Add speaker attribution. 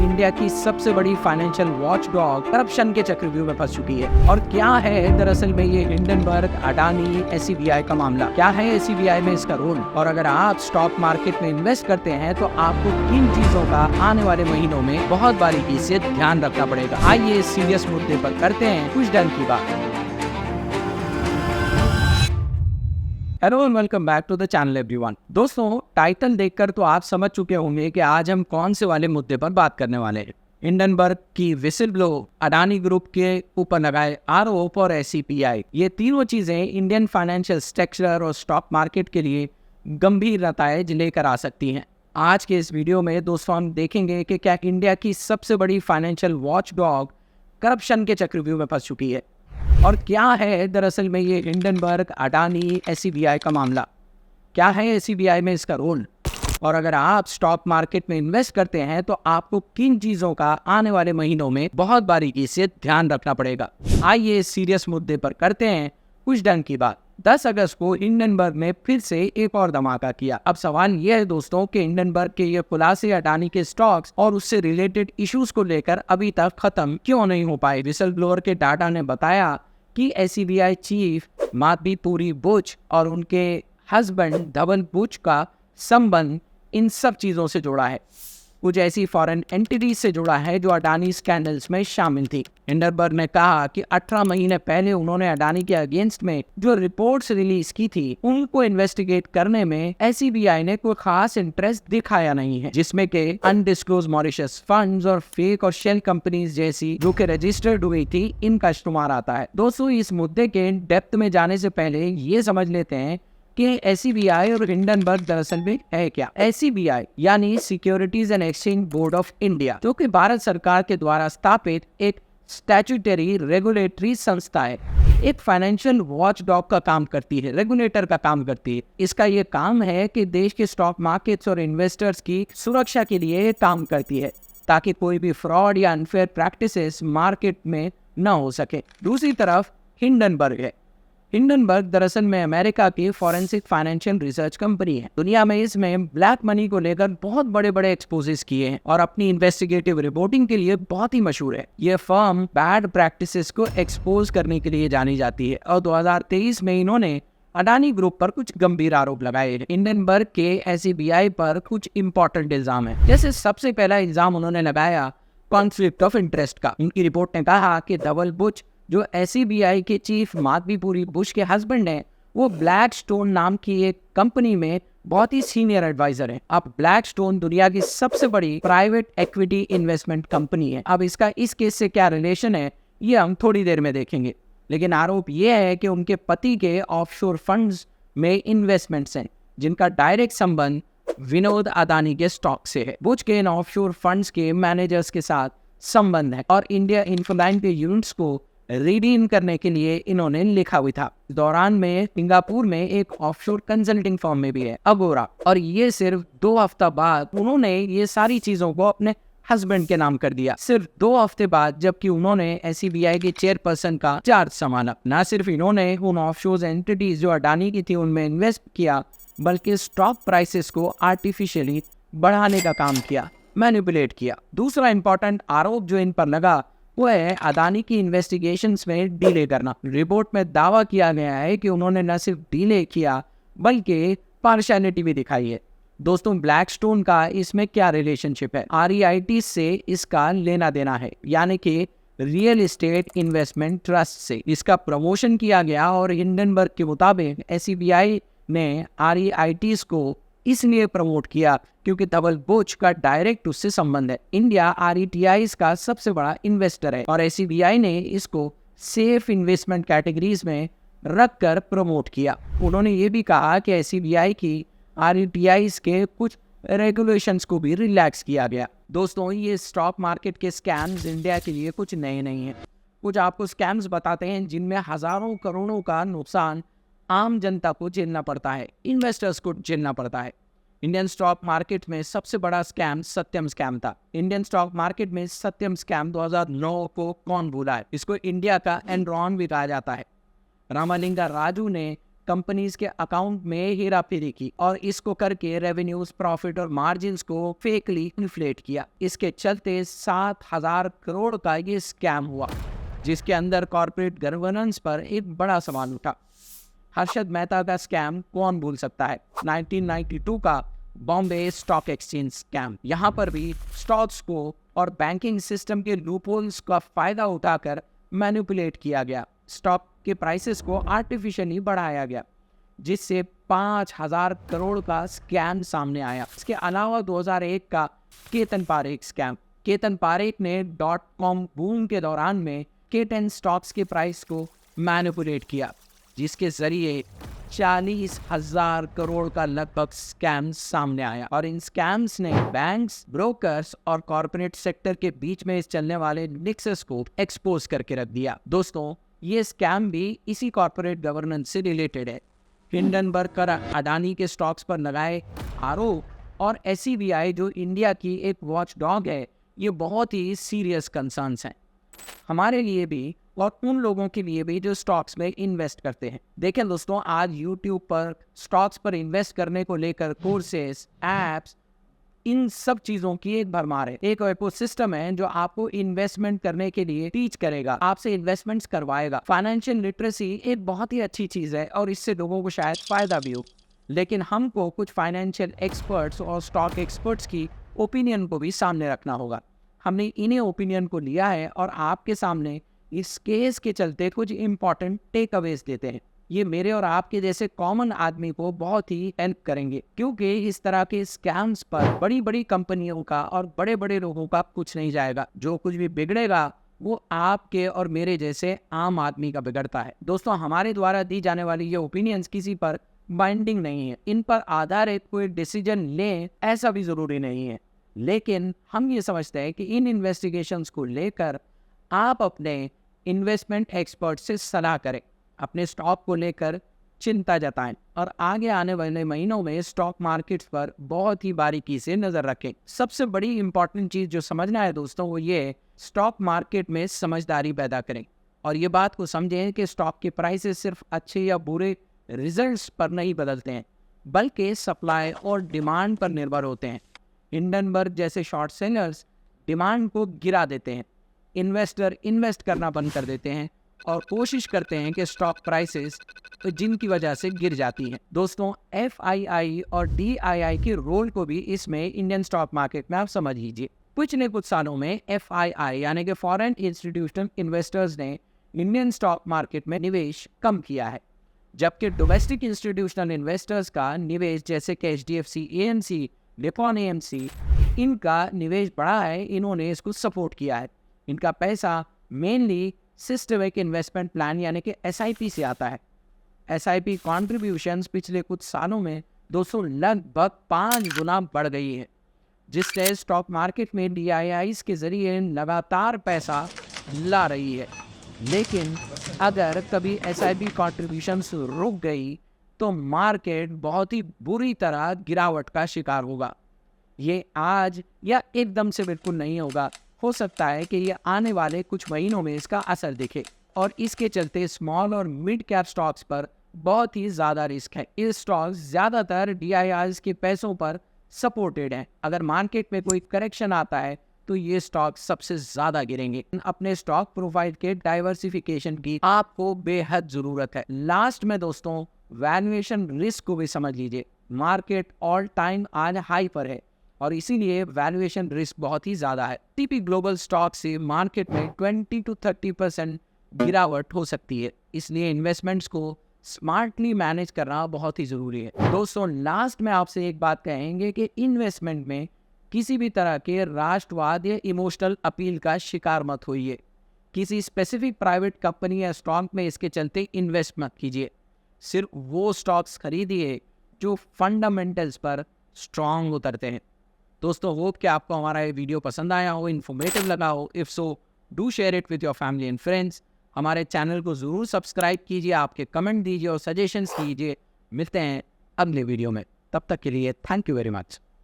Speaker 1: India की सबसे बड़ी फाइनेंशियल वॉचडॉग करप्शन के चक्रव्यूह में फंस चुकी है। और क्या है दरअसल में ये हिंडनबर्ग, अडानी, एसबीआई का मामला? क्या है एसबीआई में इसका रोल? और अगर आप स्टॉक मार्केट में इन्वेस्ट करते हैं तो आपको किन चीजों का आने वाले महीनों में बहुत बारीकी से ध्यान रखना पड़ेगा? आइए इस सीरियस मुद्दे पर करते हैं कुछ डर की बात। Hello and welcome back to the channel everyone. दोस्तों, टाइटल देखकर तो आप समझ चुके होंगे कि आज हम कौन से वाले मुद्दे पर बात करने वाले हैं। हिंडनबर्ग की विसिल ब्लो, अडानी ग्रुप के ऊपर लगाए आरोप और एसबीआई, ये तीनों चीजें इंडियन फाइनेंशियल स्ट्रक्चर और स्टॉक मार्केट के लिए गंभीर नतायज लेकर आ सकती हैं। आज के इस वीडियो में दोस्तों हम देखेंगे कि क्या इंडिया की सबसे बड़ी फाइनेंशियल वॉचडॉग करप्शन के चक्रव्यूह में फंस चुकी है, और क्या है दरअसल में ये हिंडनबर्ग, अडानी, एसबीआई का मामला? क्या है एसबीआई में इसका रोल? और अगर आप स्टॉक मार्केट में इन्वेस्ट करते हैं तो आपको किन चीजों का आने वाले महीनों में बहुत बारीकी से ध्यान रखना पड़ेगा? आइए इस सीरियस मुद्दे पर करते हैं कुछ ढंग की बात। 10 अगस्त को हिंडनबर्ग ने फिर से एक और धमाका किया। अब सवाल यह है दोस्तों कि हिंडनबर्ग के ये खुलासे अडानी के स्टॉक्स और उससे रिलेटेड इश्यूज को लेकर अभी तक खत्म क्यों नहीं हो पाए। विसल ब्लोअर के डाटा ने बताया कि एसबीआई चीफ माधवी बुच और उनके हस्बैंड धवल बुच का संबंध इन सब चीज़ों से जुड़ा है, कुछ ऐसी फॉरेन एंटिटीज से जुड़ा है जो अडानी स्कैंडल्स में शामिल थी। हिंडनबर्ग ने कहा कि 18 महीने पहले उन्होंने अडानी के अगेंस्ट में जो रिपोर्ट्स रिलीज की थी उनको इन्वेस्टिगेट करने में एसबीआई ने कोई खास इंटरेस्ट दिखाया नहीं है, जिसमें के अनडिस्क्लोज मॉरिशस फंड्स और फेक और शेल कंपनीज जैसी जो कि रजिस्टर्ड हुई थी, इनका शुमार आता है। दोस्तों, इस मुद्दे के डेप्थ में जाने से पहले ये समझ लेते हैं कि एसबीआई और हिंडनबर्ग दरअसल में है क्या। एसबीआई यानी securities and exchange board of India, जो कि भारत सरकार के द्वारा स्थापित एक स्टैट्यूटरी रेगुलेटरी संस्था है, एक फाइनेंशियल वॉचडॉग का काम करती है, रेगुलेटर का काम करती है। इसका ये काम है कि देश के स्टॉक मार्केट्स और इन्वेस्टर्स की सुरक्षा के लिए काम करती है, ताकि कोई भी फ्रॉड या अनफेयर प्रैक्टिसेस मार्केट में न हो सके। दूसरी तरफ हिंडनबर्ग है। हिंडनबर्ग दरअसल में अमेरिका की फॉरेंसिक फाइनेंशियल रिसर्च कंपनी है। दुनिया में इसमें ब्लैक मनी को लेकर बहुत बड़े बड़े एक्सपोजेस किए हैं और अपनी इन्वेस्टिगेटिव रिपोर्टिंग के लिए बहुत ही मशहूर है। यह फर्म बैड प्रैक्टिसेस को एक्सपोज करने के लिए जानी जाती है और 2023 में इन्होंने अडानी ग्रुप पर कुछ गंभीर आरोप लगाए हैं। हिंडनबर्ग के एसबीआई पर कुछ इंपॉर्टेंट इल्जाम है। जैसे सबसे पहला इल्जाम उन्होंने लगाया कॉन्फ्लिक्ट ऑफ इंटरेस्ट का। उनकी रिपोर्ट ने कहा कि धवल बुच, जो एसबीआई के चीफ माधवी बुच के हस्बैंड हैं, वो ब्लैकस्टोन नाम की एक कंपनी में बहुत ही सीनियर एडवाइजर हैं। अब ब्लैकस्टोन दुनिया की सबसे बड़ी प्राइवेट इक्विटी इन्वेस्टमेंट कंपनी है। अब इसका इस केस से क्या रिलेशन है ये हम थोड़ी देर में देखेंगे, लेकिन आरोप ये है कि उनके पति के ऑफशोर फंड्स में इन्वेस्टमेंट्स हैं जिनका डायरेक्ट संबंध विनोद अडानी के स्टॉक से है। बुच के इन ऑफशोर फंड्स के मैनेजर्स के साथ संबंध है और इंडिया इन्फोलाइन के यूनिट्स को रिडीम करने के लिए इन्होंने लिखा हुआ था। इस दौरान में सिंगापुर में एक ऑफशोर कंसल्टिंग फर्म में भी है अगोरा, और ये सिर्फ 2 हफ्ता बाद उन्होंने ये सारी चीजों को अपने हस्बैंड के नाम कर दिया, सिर्फ 2 हफ्ते बाद, जबकि उन्होंने एसबीआई के चेयरपर्सन का चार्ज संभाला। न सिर्फ इन्होंने उन ऑफशोर एंटिटीज जो अडानी की थी उनमें इन्वेस्ट किया, बल्कि स्टॉक प्राइसेस को आर्टिफिशियली बढ़ाने का काम किया, मैनिपुलेट किया। दूसरा इंपॉर्टेंट आरोप जो इन पर लगा वो है अडानी की इन्वेस्टिगेशंस में डिले करना। रिपोर्ट में दावा किया गया है कि उन्होंने न सिर्फ डिले किया बल्कि पार्शियलिटी भी दिखाई है। दोस्तों, ब्लैकस्टोन का इसमें क्या रिलेशनशिप है? आरईआईटी से इसका लेना देना है, यानी कि रियल एस्टेट इन्वेस्टमेंट ट्रस्ट से इसका प्रमोशन किया गया। और हिंडनबर्ग के मुताबिक एसबीआई ने आरईआईटीज को इसलिए प्रमोट किया क्योंकि धवल बुच का डायरेक्ट उससे संबंध है। इंडिया आरईटीआईज का सबसे बड़ा इन्वेस्टर है और एसबीआई ने इसको सेफ इन्वेस्टमेंट कैटेगरीज में रखकर प्रमोट किया। उन्होंने ये भी कहा कि एसबीआई की आरईटीआईज के कुछ रेगुलेशंस को भी रिलैक्स किया गया। दोस्तों, ये स्टॉक मार्केट के स्कैम्स इंडिया के लिए कुछ नए नहीं हैं। कुछ आपको स्कैम्स बताते हैं जिनमें हजारों करोड़ों का नुकसान आम जनता को झेलना पड़ता है, इन्वेस्टर्स को झेलना पड़ता है। इंडियन स्टॉक मार्केट में सबसे बड़ा स्कैम सत्यम स्कैम था। इंडियन स्टॉक मार्केट में सत्यम स्कैम 2009 को कौन भूला है? इसको इंडिया का एनरॉन भी कहा जाता है। रामालिंगा राजू ने कंपनीज के अकाउंट में हेरा फेरी की और इसको करके रेवेन्यूज, प्रॉफिट और मार्जिन्स को फेकली इन्फ्लेट किया। इसके चलते 7,000 करोड़ का ये स्कैम हुआ, जिसके अंदर कॉर्पोरेट गवर्नेंस पर एक बड़ा सवाल उठा। हर्षद मेहता का स्कैम कौन भूल सकता है। 1992 का बॉम्बे स्टॉक एक्सचेंज स्कैम। यहाँ पर भी स्टॉक्स को और बैंकिंग सिस्टम के लूपहोल्स का फायदा उठाकर मैनिपुलेट किया गया। स्टॉक के प्राइसेस को आर्टिफिशियली बढ़ाया गया, जिससे 5,000 करोड़ का स्कैम सामने आया। इसके अलावा 2001 का केतन पारेख स्कैम। केतन पारेख ने .com बूम के दौरान में K10 स्टॉक्स के प्राइस को मैनिपुलेट किया, जिसके जरिए 40,000 करोड़ का लगभग स्कैम सामने आया। और इन स्कैम्स ने बैंक्स, ब्रोकर्स और कॉर्पोरेट सेक्टर के बीच में इस चलने वाले निक्सस को एक्सपोज करके रख दिया। दोस्तों, ये स्कैम भी इसी कॉर्पोरेट गवर्नेंस से रिलेटेड है। हिंडनबर्ग कर अडानी के स्टॉक्स पर लगाए आरोप और SEBI जो इंडिया की एक वॉच डॉग है, ये बहुत ही सीरियस कंसर्न्स हैं हमारे लिए भी और उन लोगों के लिए भी जो स्टॉक्स में इन्वेस्ट करते हैं। देखें दोस्तों, आज YouTube पर स्टॉक्स पर इन्वेस्ट करने को लेकर कोर्सेस, एप्स, इन सब चीज़ों की एक भरमार है। एक इकोसिस्टम है जो आपको इन्वेस्टमेंट करने के लिए टीच करेगा, आपसे इन्वेस्टमेंट्स करवाएगा। फाइनेंशियल लिटरेसी एक बहुत ही अच्छी चीज़ है और इससे लोगों को शायद फ़ायदा भी हो, लेकिन हमको कुछ फाइनेंशियल एक्सपर्ट्स और स्टॉक एक्सपर्ट्स की ओपिनियन को भी सामने रखना होगा। हमने इन्हीं ओपिनियन को लिया है और आपके सामने इस केस के चलते कुछ इम्पॉर्टेंट टेक अवेज देते हैं। ये मेरे और आपके जैसे कॉमन आदमी को बहुत ही हेल्प करेंगे, क्योंकि इस तरह के स्कैम्स पर बड़ी बड़ी कंपनियों का और बड़े बड़े लोगों का कुछ नहीं जाएगा। जो कुछ भी बिगड़ेगा वो आपके और मेरे जैसे आम आदमी का बिगड़ता है। दोस्तों, हमारे द्वारा दी जाने वाली ये ओपिनियंस किसी पर बाइंडिंग नहीं है। इन पर आधारित कोई डिसीजन लें ऐसा भी ज़रूरी नहीं है, लेकिन हम ये समझते हैं कि इन इन्वेस्टिगेशंस को लेकर आप अपने इन्वेस्टमेंट एक्सपर्ट से सलाह करें, अपने स्टॉक को लेकर चिंता जताएं और आगे आने वाले महीनों में स्टॉक मार्केट्स पर बहुत ही बारीकी से नज़र रखें। सबसे बड़ी इंपॉर्टेंट चीज़ जो समझना है दोस्तों, वो ये स्टॉक मार्केट में समझदारी पैदा करें और ये बात को समझें कि स्टॉक के प्राइसेस सिर्फ अच्छे या बुरे रिजल्ट्स पर नहीं बदलते हैं, बल्कि सप्लाई और डिमांड पर निर्भर होते हैं। हिंडनबर्ग जैसे शॉर्ट सेलर्स डिमांड को गिरा देते हैं, इन्वेस्टर इन्वेस्ट करना बंद कर देते हैं और कोशिश करते हैं कि स्टॉक प्राइसेस जिनकी वजह से गिर जाती हैं। दोस्तों, FII और DII के रोल को भी इसमें इंडियन स्टॉक मार्केट में आप समझ लीजिए। पिछले कुछ सालों में FII यानी कि फॉरेन इंस्टीट्यूशनल इन्वेस्टर्स ने इंडियन स्टॉक मार्केट में निवेश कम किया है, जबकि डोमेस्टिक इंस्टीट्यूशनल इन्वेस्टर्स का निवेश जैसे कि HDFC AMC, निपॉन AMC, इनका निवेश बढ़ा है। इन्होंने इसको सपोर्ट किया है। इनका पैसा मेनली सिस्टमिक इन्वेस्टमेंट प्लान यानी कि SIP से आता है। SIP कॉन्ट्रीब्यूशंस पिछले कुछ सालों में 200 लगभग 5 गुना बढ़ गई है, जिससे स्टॉक मार्केट में DIIs के जरिए लगातार पैसा ला रही है। लेकिन अगर कभी SIP कॉन्ट्रीब्यूशंस रुक गई तो मार्केट बहुत ही बुरी तरह गिरावट का शिकार होगा। ये आज या एकदम से बिल्कुल नहीं होगा, हो सकता है कि ये आने वाले कुछ महीनों में इसका असर दिखे और इसके चलते स्मॉल और मिड कैप स्टॉक्स पर बहुत ही ज़्यादा रिस्क है। ये स्टॉक्स ज़्यादातर DIIs के पैसों पर सपोर्टेड हैं। अगर मार्केट में कोई करेक्शन आता है तो ये स्टॉक सबसे ज़्यादा गिरेंगे। अपने स्टॉक प्रोफाइल के डाइवर्सिफिकेशन की आपको बेहद ज़रूरत है। लास्ट में दोस्तों, वैल्यूएशन रिस्क को भी समझ लीजिए। मार्केट ऑल टाइम आज हाई पर है और इसीलिए वैल्यूएशन रिस्क बहुत ही ज़्यादा है। TP ग्लोबल स्टॉक से मार्केट में 20 to 30% गिरावट हो सकती है, इसलिए इन्वेस्टमेंट्स को स्मार्टली मैनेज करना बहुत ही ज़रूरी है। दोस्तों, लास्ट में आपसे एक बात कहेंगे कि इन्वेस्टमेंट में किसी भी तरह के राष्ट्रवाद या इमोशनल अपील का शिकार मत होइए। किसी स्पेसिफिक प्राइवेट कंपनी या स्टॉक में इसके चलते इन्वेस्ट मत कीजिए। सिर्फ वो स्टॉक्स खरीदिए जो फंडामेंटल्स पर स्ट्रांग उतरते हैं। दोस्तों, होप कि आपको हमारा ये वीडियो पसंद आया हो, इन्फॉर्मेटिव लगा हो। If so, do share it with your family and friends. हमारे चैनल को ज़रूर सब्सक्राइब कीजिए, आपके कमेंट दीजिए और सजेशंस कीजिए। मिलते हैं अगले वीडियो में, तब तक के लिए थैंक यू वेरी मच।